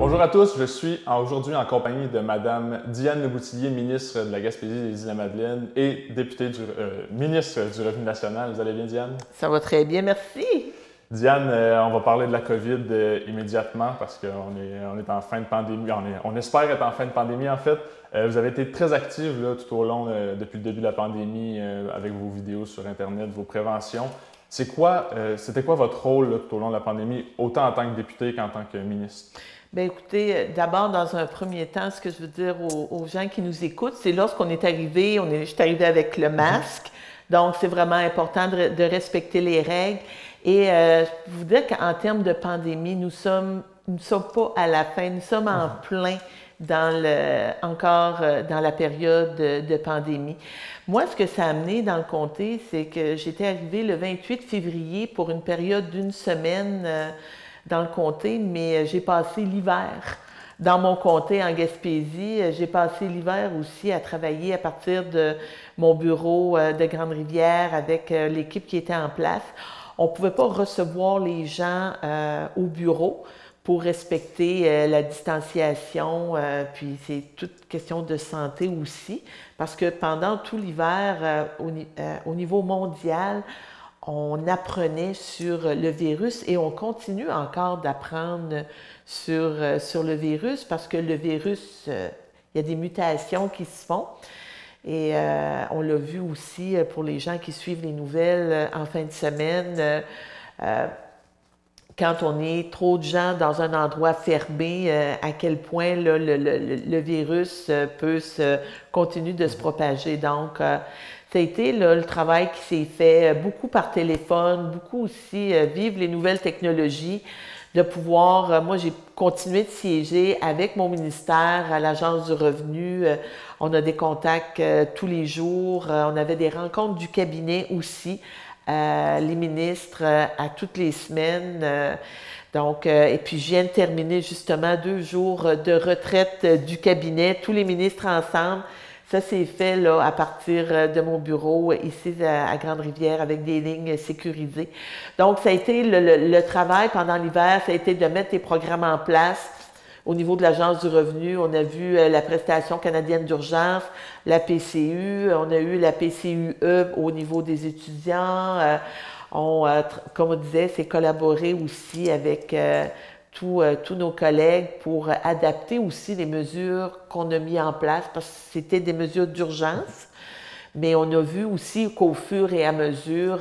Bonjour à tous, je suis aujourd'hui en compagnie de Madame Diane Leboutillier, ministre de la Gaspésie et des Îles-de-la-Madeleine et ministre du Revenu national. Vous allez bien, Diane? Ça va très bien, merci. Diane, on va parler de la COVID immédiatement parce qu'on est en fin de pandémie. On espère être en fin de pandémie, en fait. Vous avez été très active là, tout au long, depuis le début de la pandémie, avec vos vidéos sur Internet, vos préventions. C'était quoi votre rôle là, tout au long de la pandémie, autant en tant que député qu'en tant que ministre? Bien, écoutez, d'abord, dans un premier temps, ce que je veux dire aux gens qui nous écoutent, c'est lorsqu'on est arrivé, je suis arrivée avec le masque, donc c'est vraiment important de respecter les règles. Et je peux vous dire qu'en termes de pandémie, nous sommes pas à la fin, nous sommes en plein encore dans la période de pandémie. Moi, ce que ça a amené dans le comté, c'est que j'étais arrivée le 28 février pour une période d'une semaine dans le comté, mais j'ai passé l'hiver dans mon comté en Gaspésie. J'ai passé l'hiver aussi à travailler à partir de mon bureau de Grande-Rivière avec l'équipe qui était en place. On ne pouvait pas recevoir les gens au bureau pour respecter la distanciation, puis c'est toute question de santé aussi, parce que pendant tout l'hiver, au niveau mondial, on apprenait sur le virus et on continue encore d'apprendre sur le virus parce que le virus, il y a des mutations qui se font. Et on l'a vu aussi pour les gens qui suivent les nouvelles en fin de semaine. Quand on est trop de gens dans un endroit fermé, à quel point là, le virus continue de se propager. Donc, ça a été là, le travail qui s'est fait beaucoup par téléphone, beaucoup aussi vivre les nouvelles technologies, de pouvoir, moi j'ai continué de siéger avec mon ministère à l'Agence du revenu. On a des contacts tous les jours, on avait des rencontres du cabinet aussi, les ministres à toutes les semaines. Et puis je viens de terminer justement 2 jours de retraite du cabinet, tous les ministres ensemble. Ça s'est fait là, à partir de mon bureau ici à Grande-Rivière avec des lignes sécurisées. Donc, ça a été le travail pendant l'hiver, ça a été de mettre des programmes en place. Au niveau de l'Agence du revenu, on a vu la prestation canadienne d'urgence, la PCU, on a eu la PCUE au niveau des étudiants. Comme on disait, c'est collaborer aussi avec tous nos collègues pour adapter aussi les mesures qu'on a mises en place parce que c'était des mesures d'urgence. Mais on a vu aussi qu'au fur et à mesure,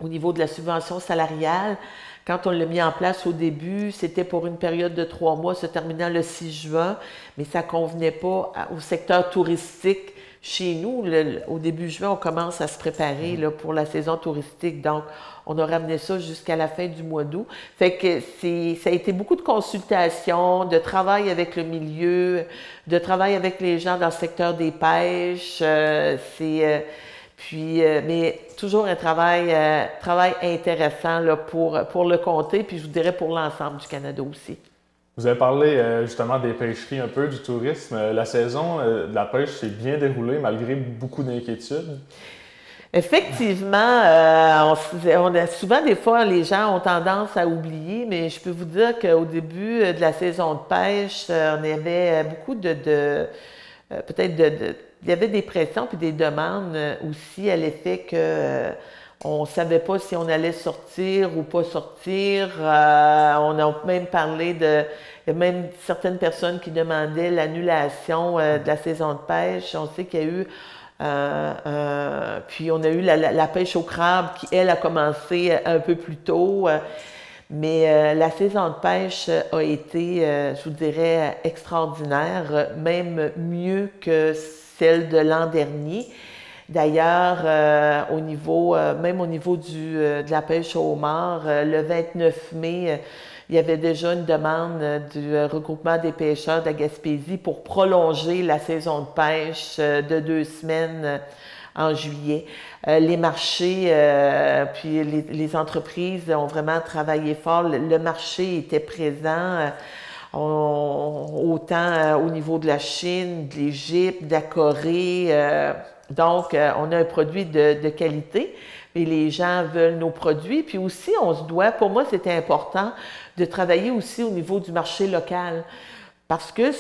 au niveau de la subvention salariale, quand on l'a mis en place au début, c'était pour une période de 3 mois se terminant le 6 juin, mais ça ne convenait pas au secteur touristique. Chez nous, au début juin, on commence à se préparer là, pour la saison touristique. Donc, on a ramené ça jusqu'à la fin du mois d'août. Fait que ça a été beaucoup de consultations, de travail avec le milieu, de travail avec les gens dans le secteur des pêches. Mais toujours un travail intéressant là, pour le comté, puis je vous dirais pour l'ensemble du Canada aussi. Vous avez parlé justement des pêcheries un peu, du tourisme. La saison de la pêche s'est bien déroulée malgré beaucoup d'inquiétudes. Effectivement, on a souvent des fois les gens ont tendance à oublier, mais je peux vous dire qu'au début de la saison de pêche, on avait beaucoup il y avait des pressions puis des demandes aussi à l'effet que on ne savait pas si on allait sortir ou pas sortir. On a même parlé il y a même certaines personnes qui demandaient l'annulation de la saison de pêche. On sait qu'il y a eu puis on a eu la pêche au crabe qui, elle, a commencé un peu plus tôt. Mais la saison de pêche a été, je vous dirais, extraordinaire, même mieux que celle de l'an dernier. D'ailleurs, même au niveau de la pêche au homard, le 29 mai, il y avait déjà une demande du regroupement des pêcheurs de la Gaspésie pour prolonger la saison de pêche de 2 semaines en juillet. Les marchés, puis les entreprises ont vraiment travaillé fort. Le marché était présent. Autant au niveau de la Chine, de l'Égypte, de la Corée. Donc, on a un produit de qualité. et les gens veulent nos produits. Puis aussi, on se doit, pour moi, c'était important de travailler aussi au niveau du marché local. Parce que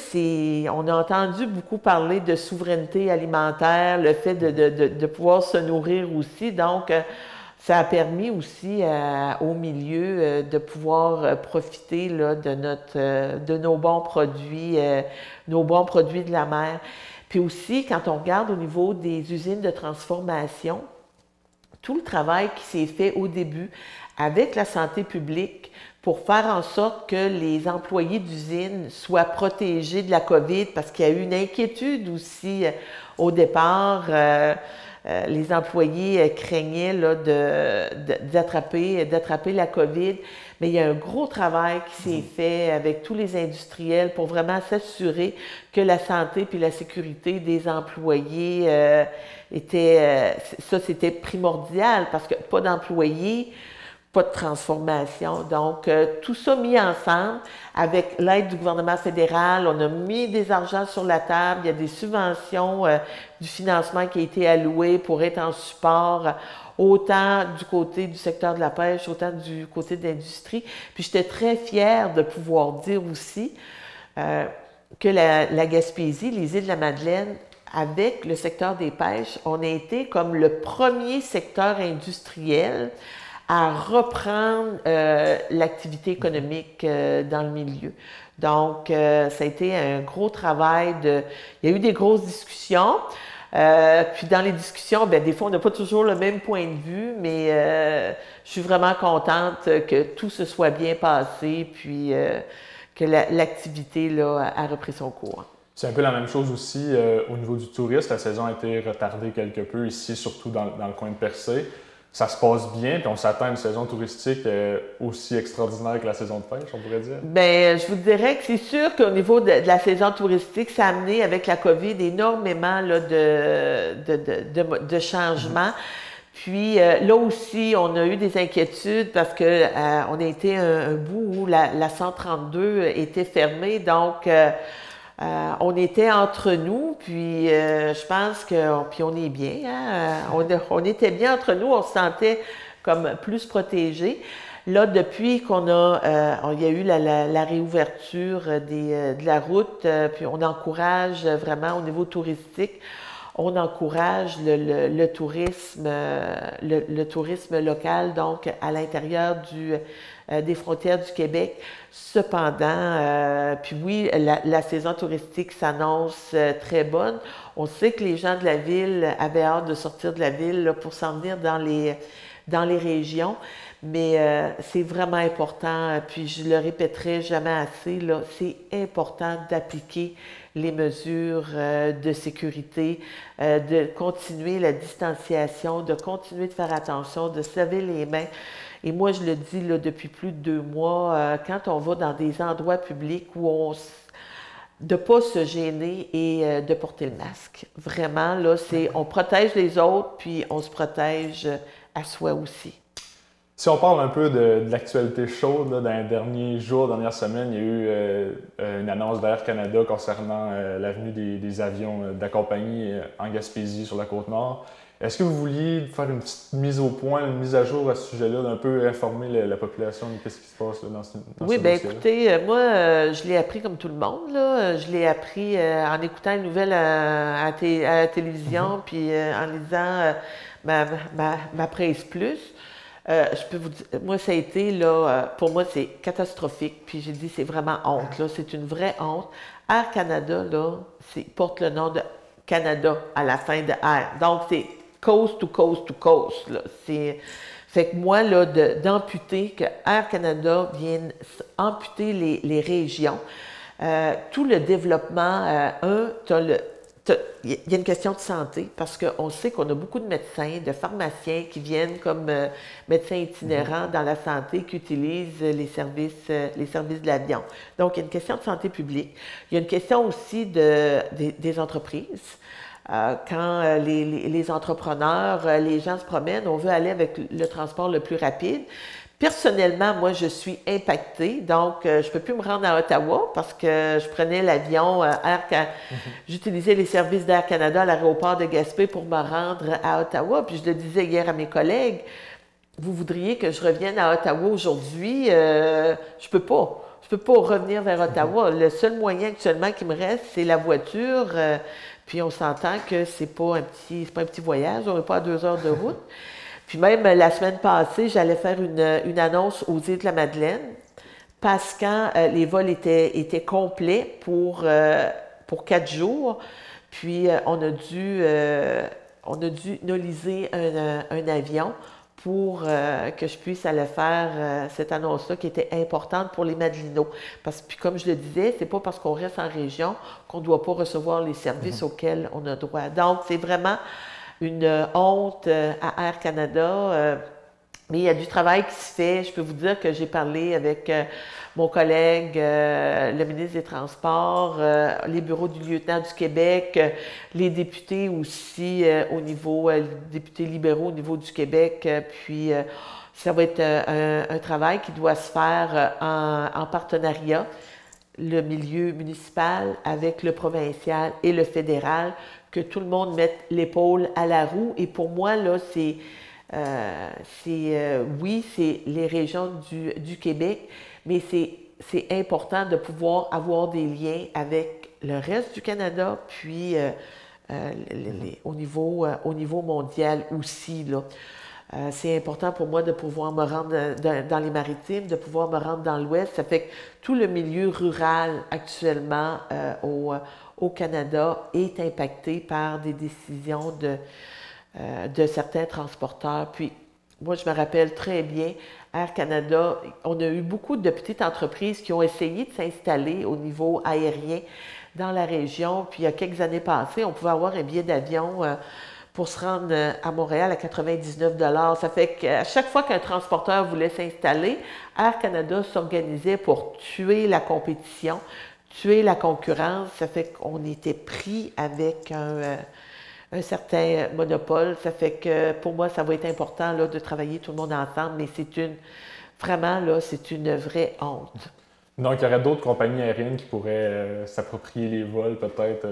on a entendu beaucoup parler de souveraineté alimentaire, le fait de pouvoir se nourrir aussi. Donc, ça a permis aussi au milieu de pouvoir profiter là, de nos bons produits de la mer. Puis aussi, quand on regarde au niveau des usines de transformation, tout le travail qui s'est fait au début avec la santé publique pour faire en sorte que les employés d'usine soient protégés de la COVID, parce qu'il y a eu une inquiétude aussi au départ. Les employés craignaient là, d'attraper la COVID, mais il y a un gros travail qui s'est fait avec tous les industriels pour vraiment s'assurer que la santé puis la sécurité des employés c'était primordial, parce que pas d'employés, pas de transformation. Donc, tout ça mis ensemble, avec l'aide du gouvernement fédéral, on a mis des argents sur la table, il y a des subventions, du financement qui a été alloué pour être en support, autant du côté du secteur de la pêche, autant du côté de l'industrie. Puis, j'étais très fière de pouvoir dire aussi que la Gaspésie, les îles de la Madeleine, avec le secteur des pêches, on a été comme le premier secteur industriel à reprendre l'activité économique dans le milieu. Donc, ça a été un gros travail il y a eu des grosses discussions. Puis dans les discussions, bien, des fois, on n'a pas toujours le même point de vue, mais je suis vraiment contente que tout se soit bien passé, puis que l'activité là, a repris son cours. C'est un peu la même chose aussi au niveau du tourisme. La saison a été retardée quelque peu ici, surtout dans le coin de Percé. Ça se passe bien, puis on s'attend à une saison touristique aussi extraordinaire que la saison de pêche, on pourrait dire? Bien, je vous dirais que c'est sûr qu'au niveau de la saison touristique, ça a amené avec la COVID énormément là, de changements. Puis là aussi, on a eu des inquiétudes parce que on a été un bout où la 132 était fermée, donc on était entre nous, puis je pense puis on est bien, hein? On était bien entre nous, on se sentait comme plus protégés. Là, depuis il y a eu la réouverture de la route, puis on encourage vraiment au niveau touristique, on encourage le tourisme local, donc à l'intérieur des frontières du Québec. Cependant, puis oui, la saison touristique s'annonce très bonne. On sait que les gens de la ville avaient hâte de sortir de la ville là, pour s'en venir dans les régions, mais c'est vraiment important, puis je le répéterai jamais assez, là, c'est important d'appliquer les mesures de sécurité, de continuer la distanciation, de continuer de faire attention, de se laver les mains. Et moi, je le dis là, depuis plus de 2 mois, quand on va dans des endroits publics où de ne pas se gêner et de porter le masque. Vraiment, là, on protège les autres, puis on se protège à soi aussi. Si on parle un peu de l'actualité chaude, là, dans les derniers jours, dernières semaines, il y a eu une annonce d'Air Canada concernant l'avenue des avions de la compagnie en Gaspésie, sur la Côte-Nord. Est-ce que vous vouliez faire une petite mise au point, une mise à jour à ce sujet-là, d'un peu informer la population de ce qui se passe là, dans ce Oui, bien écoutez, moi, je l'ai appris comme tout le monde. Là. Je l'ai appris en écoutant les nouvelles à la télévision, puis en lisant ma Presse Plus. Je peux vous dire, moi, ça a été, là, pour moi, c'est catastrophique. Puis j'ai dit, c'est vraiment honte, là. C'est une vraie honte. Air Canada, là, porte le nom de Canada à la fin de Air. Donc, c'est coast to coast to coast, là. Fait que moi, là, d'amputer, que Air Canada vienne amputer les régions, tout le développement, il y a une question de santé, parce qu'on sait qu'on a beaucoup de médecins, de pharmaciens qui viennent comme médecins itinérants dans la santé, qui utilisent les services de l'avion. Donc, il y a une question de santé publique. Il y a une question aussi des entreprises. Quand les entrepreneurs, les gens se promènent, on veut aller avec le transport le plus rapide. Personnellement, moi, je suis impactée, donc je ne peux plus me rendre à Ottawa parce que je prenais l'avion j'utilisais les services d'Air Canada à l'aéroport de Gaspé pour me rendre à Ottawa. Puis je le disais hier à mes collègues, vous voudriez que je revienne à Ottawa aujourd'hui? Je peux pas. Je peux pas revenir vers Ottawa. Le seul moyen actuellement qui me reste, c'est la voiture. Puis on s'entend que c'est pas un petit voyage, on n'est pas à 2 heures de route. Puis même la semaine passée, j'allais faire une annonce aux îles de la Madeleine parce que les vols étaient complets pour 4 jours. Puis on a dû noliser un avion pour que je puisse aller faire cette annonce-là qui était importante pour les Madelinots. Parce que, puis comme je le disais, c'est pas parce qu'on reste en région qu'on ne doit pas recevoir les services auxquels on a droit. Donc, c'est vraiment une honte à Air Canada. Mais il y a du travail qui se fait. Je peux vous dire que j'ai parlé avec mon collègue, le ministre des Transports, les bureaux du lieutenant du Québec, les députés aussi au niveau, les députés libéraux au niveau du Québec. Puis ça va être un travail qui doit se faire en partenariat, le milieu municipal avec le provincial et le fédéral, que tout le monde mette l'épaule à la roue. Et pour moi, là, oui, c'est les régions du Québec, mais c'est important de pouvoir avoir des liens avec le reste du Canada, puis au niveau mondial aussi, là. C'est important pour moi de pouvoir me rendre dans les maritimes, de pouvoir me rendre dans l'Ouest. Ça fait que tout le milieu rural actuellement au Canada est impacté par des décisions de certains transporteurs. Puis, moi, je me rappelle très bien, Air Canada, on a eu beaucoup de petites entreprises qui ont essayé de s'installer au niveau aérien dans la région. Puis, il y a quelques années passées, on pouvait avoir un billet d'avion pour se rendre à Montréal à 99 $. Ça fait qu'à chaque fois qu'un transporteur voulait s'installer, Air Canada s'organisait pour tuer la compétition, tuer la concurrence. Ça fait qu'on était pris avec un certain monopole. Ça fait que pour moi, ça va être important là, de travailler tout le monde ensemble, mais c'est une vraie honte. Donc, il y aurait d'autres compagnies aériennes qui pourraient s'approprier les vols, peut-être?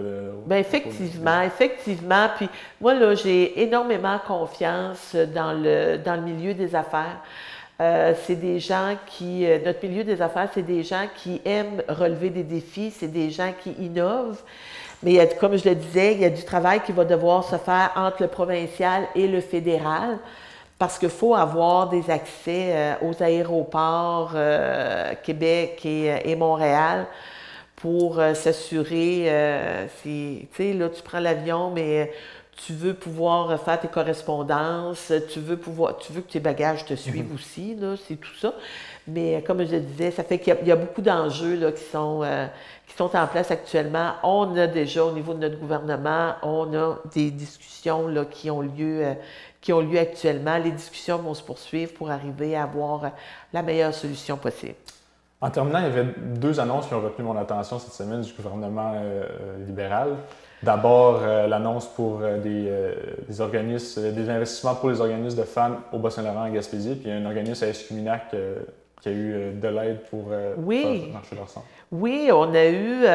Bien, effectivement. Puis moi, là, j'ai énormément confiance dans le milieu des affaires. C'est des gens notre milieu des affaires, c'est des gens qui aiment relever des défis, c'est des gens qui innovent. Mais comme je le disais, il y a du travail qui va devoir se faire entre le provincial et le fédéral parce qu'il faut avoir des accès aux aéroports Québec et Montréal pour s'assurer, tu sais, là, tu prends l'avion, mais tu veux pouvoir faire tes correspondances, tu veux que tes bagages te suivent aussi, là, c'est tout ça. Mais comme je le disais, ça fait qu'il y a beaucoup d'enjeux là, qui sont en place actuellement. On a déjà, au niveau de notre gouvernement, on a des discussions là, qui ont lieu actuellement. Les discussions vont se poursuivre pour arriver à avoir la meilleure solution possible. En terminant, il y avait 2 annonces qui ont retenu mon attention cette semaine du gouvernement libéral. D'abord, l'annonce pour des organismes, des investissements pour les organismes de femmes au Bas-Saint-Laurent en Gaspésie, puis il y a un organisme à Escuminac qui a eu de l'aide pour faire marcher leur centre. Oui, on a eu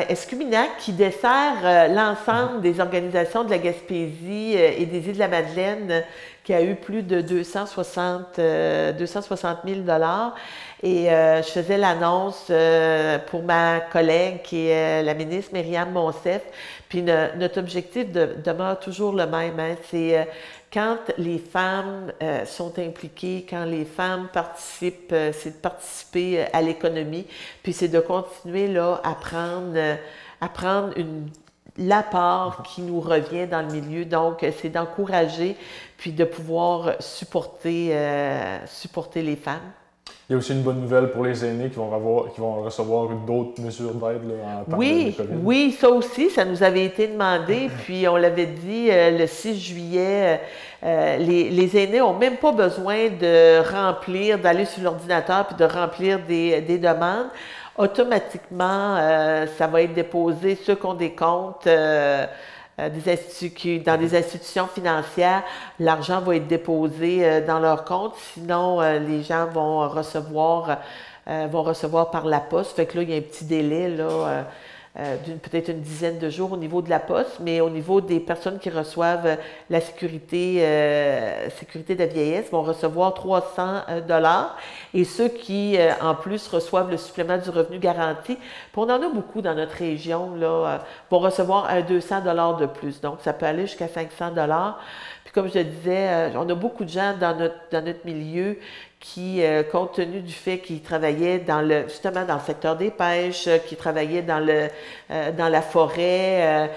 Escuminac qui dessert l'ensemble des organisations de la Gaspésie et des îles de la Madeleine, qui a eu plus de 260 000 $. Et je faisais l'annonce pour ma collègue qui est la ministre Myriam Monsef. Puis notre objectif demeure toujours le même, hein, c'est quand les femmes sont impliquées, quand les femmes participent, c'est de participer à l'économie, puis c'est de continuer là, à prendre la part qui nous revient dans le milieu. Donc, c'est d'encourager puis de pouvoir supporter les femmes. Il y a aussi une bonne nouvelle pour les aînés qui vont recevoir d'autres mesures d'aide en temps de COVID. Oui, ça aussi, ça nous avait été demandé. Puis on l'avait dit le 6 juillet, les aînés n'ont même pas besoin d'aller sur l'ordinateur puis de remplir des demandes. Automatiquement, ça va être déposé, ceux qui ont des comptes dans des institutions financières, l'argent va être déposé dans leur compte. Sinon, les gens vont recevoir par la poste. Fait que là, il y a un petit délai là, peut-être une dizaine de jours au niveau de la poste, mais au niveau des personnes qui reçoivent la sécurité de la vieillesse vont recevoir 300 $ et ceux qui, en plus, reçoivent le supplément du revenu garanti, puis on en a beaucoup dans notre région, là, vont recevoir 200 $ de plus. Donc, ça peut aller jusqu'à 500 $. Puis comme je le disais, on a beaucoup de gens dans notre milieu qui, compte tenu du fait qu'ils travaillaient justement dans le secteur des pêches, qui travaillaient dans la forêt,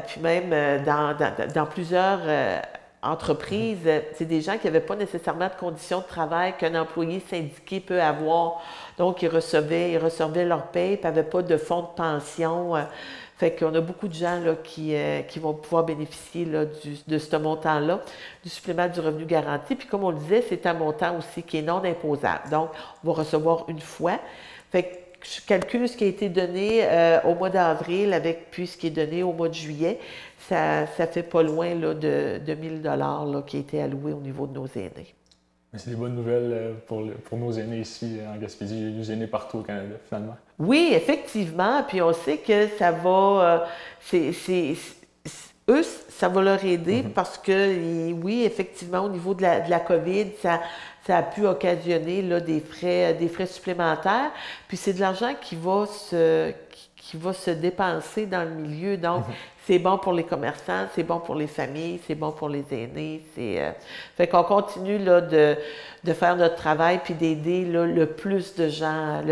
puis même dans plusieurs entreprises, c'est des gens qui n'avaient pas nécessairement de conditions de travail qu'un employé syndiqué peut avoir. Donc, ils recevaient leur paie, puis n'avaient pas de fonds de pension. Fait qu'on a beaucoup de gens là, qui vont pouvoir bénéficier là, de ce montant-là, du supplément du revenu garanti. Puis comme on le disait, c'est un montant aussi qui est non imposable. Donc, on va recevoir une fois. Fait que je calcule ce qui a été donné au mois d'avril puis ce qui est donné au mois de juillet. Ça fait pas loin là, de 1 000 $ là, qui a été alloué au niveau de nos aînés. Mais c'est des bonnes nouvelles pour nos aînés ici en Gaspésie, nos aînés partout au Canada, finalement. Oui, effectivement. Puis on sait que ça va... eux, ça va leur aider parce que, oui, effectivement, au niveau de la COVID, ça a pu occasionner là, des frais supplémentaires. Puis c'est de l'argent qui va se dépenser dans le milieu. Donc, c'est bon pour les commerçants, c'est bon pour les familles, c'est bon pour les aînés. Fait qu'on continue là, de faire notre travail puis d'aider là, le plus de gens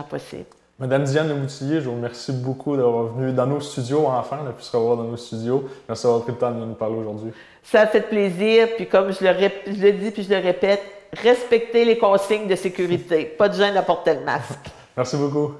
possible. Madame Diane Lemoutillier, je vous remercie beaucoup d'avoir venu dans nos studios, enfin, on a pu se revoir dans nos studios. Merci d'avoir pris le temps de nous parler aujourd'hui. Ça a fait plaisir, puis comme je le dis puis je le répète, respectez les consignes de sécurité. Pas de gêne à porter le masque. Merci beaucoup.